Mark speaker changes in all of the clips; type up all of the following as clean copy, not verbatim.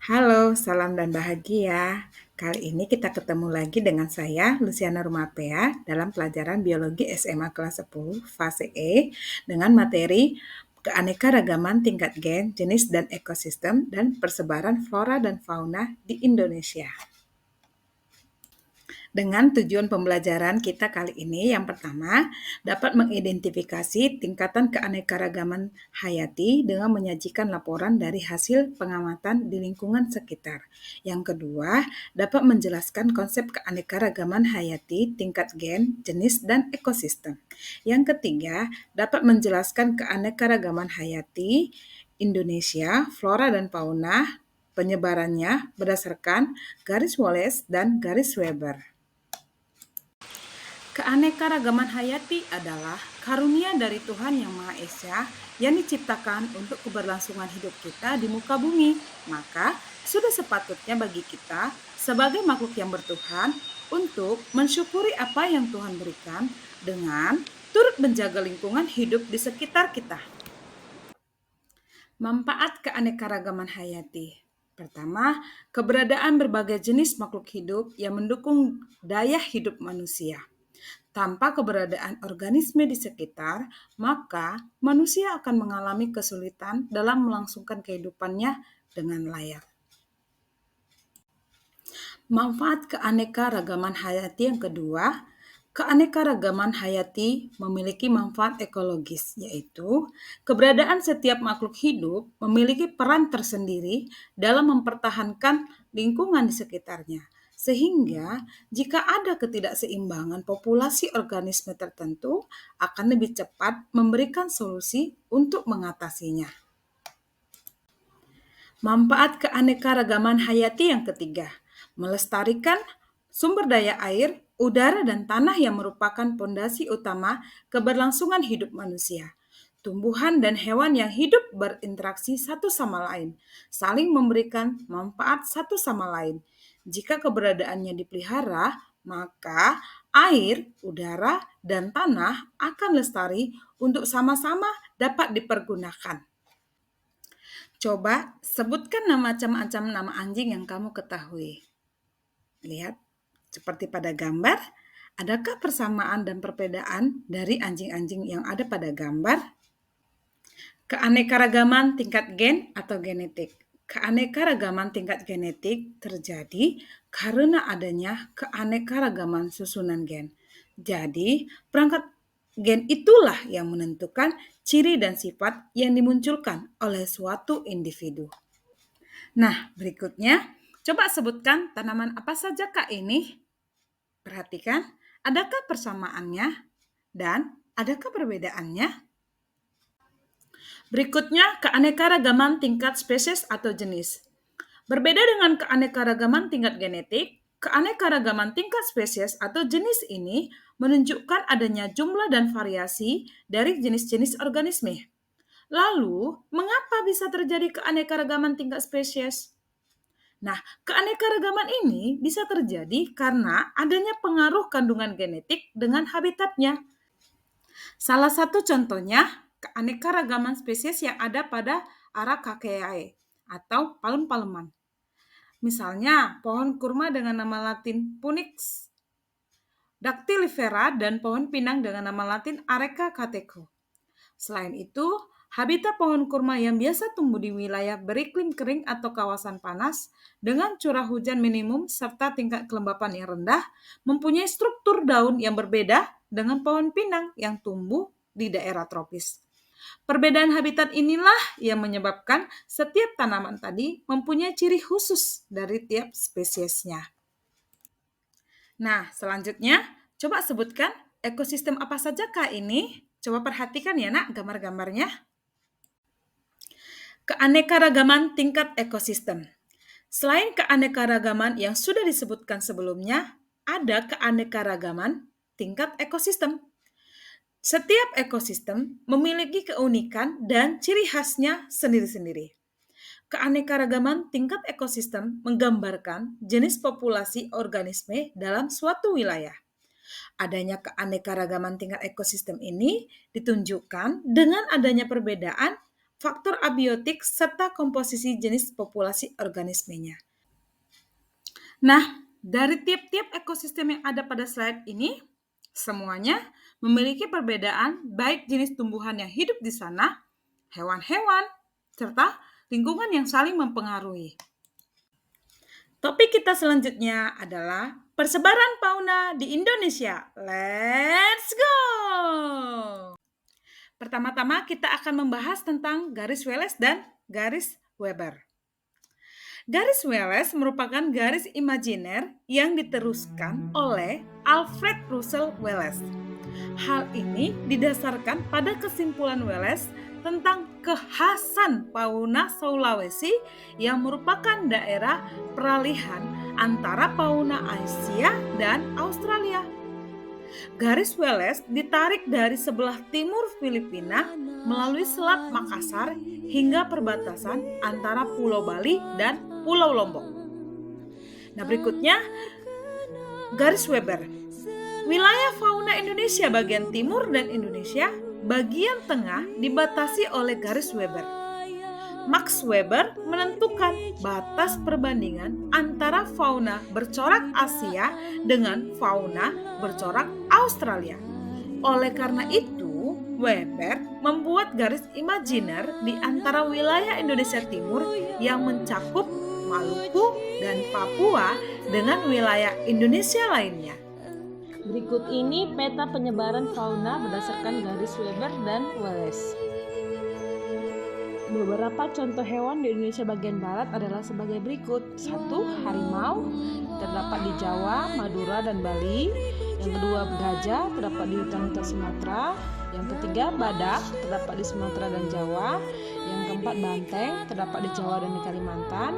Speaker 1: Halo, salam dan bahagia. Kali ini kita ketemu lagi dengan saya, Luciana Rumapea, dalam pelajaran Biologi SMA kelas 10, fase E, dengan materi keanekaragaman tingkat gen, jenis dan ekosistem, dan persebaran flora dan fauna di Indonesia. Dengan tujuan pembelajaran kita kali ini, yang pertama, dapat mengidentifikasi tingkatan keanekaragaman hayati dengan menyajikan laporan dari hasil pengamatan di lingkungan sekitar. Yang kedua, dapat menjelaskan konsep keanekaragaman hayati, tingkat gen, jenis, dan ekosistem. Yang ketiga, dapat menjelaskan keanekaragaman hayati Indonesia, flora dan fauna, penyebarannya berdasarkan garis Wallace dan garis Weber. Keanekaragaman hayati adalah karunia dari Tuhan Yang Maha Esa yang diciptakan untuk keberlangsungan hidup kita di muka bumi. Maka, sudah sepatutnya bagi kita sebagai makhluk yang bertuhan untuk mensyukuri apa yang Tuhan berikan dengan turut menjaga lingkungan hidup di sekitar kita. Manfaat keanekaragaman hayati. Pertama, keberadaan berbagai jenis makhluk hidup yang mendukung daya hidup manusia. Tanpa keberadaan organisme di sekitar, maka manusia akan mengalami kesulitan dalam melangsungkan kehidupannya dengan layak. Manfaat keanekaragaman hayati yang kedua, keanekaragaman hayati memiliki manfaat ekologis, yaitu keberadaan setiap makhluk hidup memiliki peran tersendiri dalam mempertahankan lingkungan di sekitarnya. Sehingga jika ada ketidakseimbangan populasi organisme tertentu akan lebih cepat memberikan solusi untuk mengatasinya. Manfaat keanekaragaman hayati yang ketiga, melestarikan sumber daya air, udara, dan tanah yang merupakan pondasi utama keberlangsungan hidup manusia. Tumbuhan dan hewan yang hidup berinteraksi satu sama lain, saling memberikan manfaat satu sama lain. Jika keberadaannya dipelihara, maka air, udara, dan tanah akan lestari untuk sama-sama dapat dipergunakan. Coba sebutkan macam-macam nama anjing yang kamu ketahui. Lihat, seperti pada gambar, adakah persamaan dan perbedaan dari anjing-anjing yang ada pada gambar? Keanekaragaman tingkat gen atau genetik. Keanekaragaman tingkat genetik terjadi karena adanya keanekaragaman susunan gen. Jadi, perangkat gen itulah yang menentukan ciri dan sifat yang dimunculkan oleh suatu individu. Nah, berikutnya, coba sebutkan tanaman apa saja Kak ini? Perhatikan, adakah persamaannya dan adakah perbedaannya? Berikutnya, keanekaragaman tingkat spesies atau jenis. Berbeda dengan keanekaragaman tingkat genetik, keanekaragaman tingkat spesies atau jenis ini menunjukkan adanya jumlah dan variasi dari jenis-jenis organisme. Lalu, mengapa bisa terjadi keanekaragaman tingkat spesies? Nah, keanekaragaman ini bisa terjadi karena adanya pengaruh kandungan genetik dengan habitatnya. Salah satu contohnya, keanekaragaman spesies yang ada pada Aracaceae atau palem-paleman. Misalnya, pohon kurma dengan nama latin Punix dactylifera dan pohon pinang dengan nama latin Areca catecho. Selain itu, habitat pohon kurma yang biasa tumbuh di wilayah beriklim kering atau kawasan panas dengan curah hujan minimum serta tingkat kelembapan yang rendah mempunyai struktur daun yang berbeda dengan pohon pinang yang tumbuh di daerah tropis. Perbedaan habitat inilah yang menyebabkan setiap tanaman tadi mempunyai ciri khusus dari tiap spesiesnya. Nah, selanjutnya coba sebutkan ekosistem apa saja Kak ini? Coba perhatikan ya nak gambar-gambarnya. Keanekaragaman tingkat ekosistem. Selain keanekaragaman yang sudah disebutkan sebelumnya, ada keanekaragaman tingkat ekosistem. Setiap ekosistem memiliki keunikan dan ciri khasnya sendiri-sendiri. Keanekaragaman tingkat ekosistem menggambarkan jenis populasi organisme dalam suatu wilayah. Adanya keanekaragaman tingkat ekosistem ini ditunjukkan dengan adanya perbedaan faktor abiotik, serta komposisi jenis populasi organismenya. Nah, dari tiap-tiap ekosistem yang ada pada slide ini, semuanya memiliki perbedaan baik jenis tumbuhan yang hidup di sana, hewan-hewan, serta lingkungan yang saling mempengaruhi. Topik kita selanjutnya adalah persebaran fauna di Indonesia. Let's go! Pertama-tama kita akan membahas tentang garis Wallace dan garis Weber. Garis Wallace merupakan garis imajiner yang diteruskan oleh Alfred Russel Wallace. Hal ini didasarkan pada kesimpulan Wallace tentang kekhasan fauna Sulawesi yang merupakan daerah peralihan antara fauna Asia dan Australia. Garis Wallace ditarik dari sebelah timur Filipina melalui Selat Makassar hingga perbatasan antara Pulau Bali dan Pulau Lombok. Nah, berikutnya garis Weber. Wilayah fauna Indonesia bagian timur dan Indonesia bagian tengah dibatasi oleh garis Weber. Max Weber menentukan batas perbandingan antara fauna bercorak Asia dengan fauna bercorak Australia. Oleh karena itu, Weber membuat garis imajiner di antara wilayah Indonesia Timur yang mencakup Maluku dan Papua dengan wilayah Indonesia lainnya.
Speaker 2: Berikut ini peta penyebaran fauna berdasarkan garis Weber dan Wallace. Beberapa contoh hewan di Indonesia bagian barat adalah sebagai berikut. 1. Harimau, terdapat di Jawa, Madura, dan Bali. Yang kedua, gajah, terdapat di hutan-hutan Sumatera. Yang ketiga, badak, terdapat di Sumatera dan Jawa. Yang keempat, banteng, terdapat di Jawa dan di Kalimantan.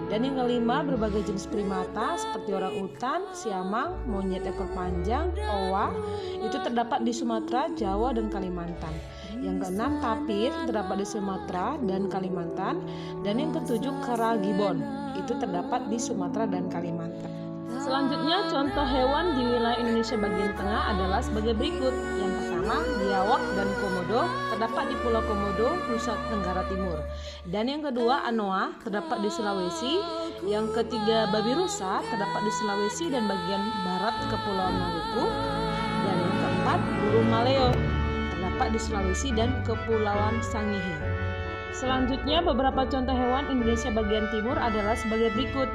Speaker 2: Dan yang kelima, berbagai jenis primata seperti orangutan, siamang, monyet ekor panjang, owa, itu terdapat di Sumatera, Jawa, dan Kalimantan. Yang keenam, tapir, terdapat di Sumatera dan Kalimantan. Dan yang ketujuh, kera gibbon, itu terdapat di Sumatera dan Kalimantan. Selanjutnya, contoh hewan di wilayah Indonesia bagian tengah adalah sebagai berikut. Yang pertama, biawak dan komodo, terdapat di Pulau Komodo, Nusa Tenggara Timur. Dan yang kedua, anoa, terdapat di Sulawesi. Yang ketiga, babi rusa, terdapat di Sulawesi dan bagian barat Kepulauan Maluku. Dan yang keempat, burung maleo, terdapat di Sulawesi dan Kepulauan Sangihe. Selanjutnya, beberapa contoh hewan Indonesia bagian timur adalah sebagai berikut.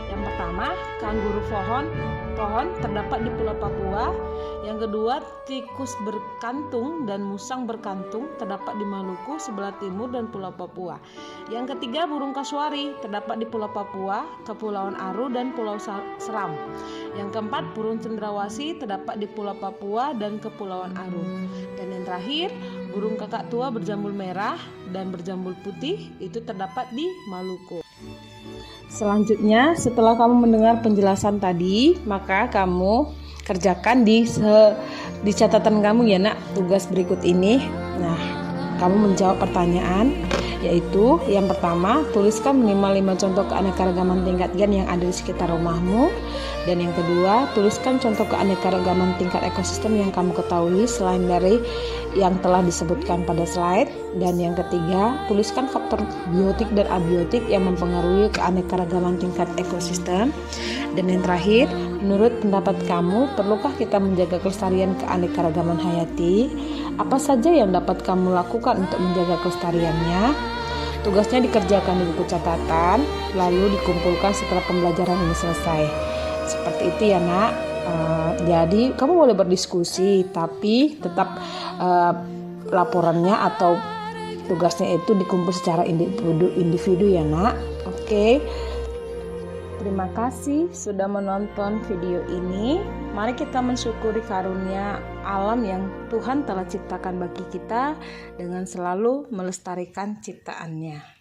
Speaker 2: Yang pertama, kanguru pohon terdapat di Pulau Papua. Yang kedua, tikus berkantung dan musang berkantung terdapat di Maluku sebelah timur dan Pulau Papua. Yang ketiga, burung kasuari terdapat di Pulau Papua, Kepulauan Aru dan Pulau Seram. Yang keempat, burung cendrawasih terdapat di Pulau Papua dan Kepulauan Aru. Dan yang terakhir, burung kakak tua berjambul merah dan berjambul putih itu terdapat di Maluku. Selanjutnya, setelah kamu mendengar penjelasan tadi, maka kamu kerjakan di catatan kamu ya nak, tugas berikut ini. Nah, kamu menjawab pertanyaan, yaitu yang pertama, tuliskan minimal 5 contoh keanekaragaman tingkat gen yang ada di sekitar rumahmu. Dan yang kedua, tuliskan contoh keanekaragaman tingkat ekosistem yang kamu ketahui selain dari yang telah disebutkan pada slide. Dan yang ketiga, tuliskan faktor biotik dan abiotik yang mempengaruhi keanekaragaman tingkat ekosistem. Dan yang terakhir, menurut pendapat kamu, perlukah kita menjaga kelestarian keanekaragaman hayati? Apa saja yang dapat kamu lakukan untuk menjaga kelestariannya? Tugasnya dikerjakan di buku catatan, lalu dikumpulkan setelah pembelajaran ini selesai. Seperti itu ya nak. Jadi kamu boleh berdiskusi, tapi tetap laporannya atau tugasnya itu dikumpul secara individu ya nak. Oke. Terima kasih sudah menonton video ini. Mari kita mensyukuri karunia alam yang Tuhan telah ciptakan bagi kita dengan selalu melestarikan ciptaannya.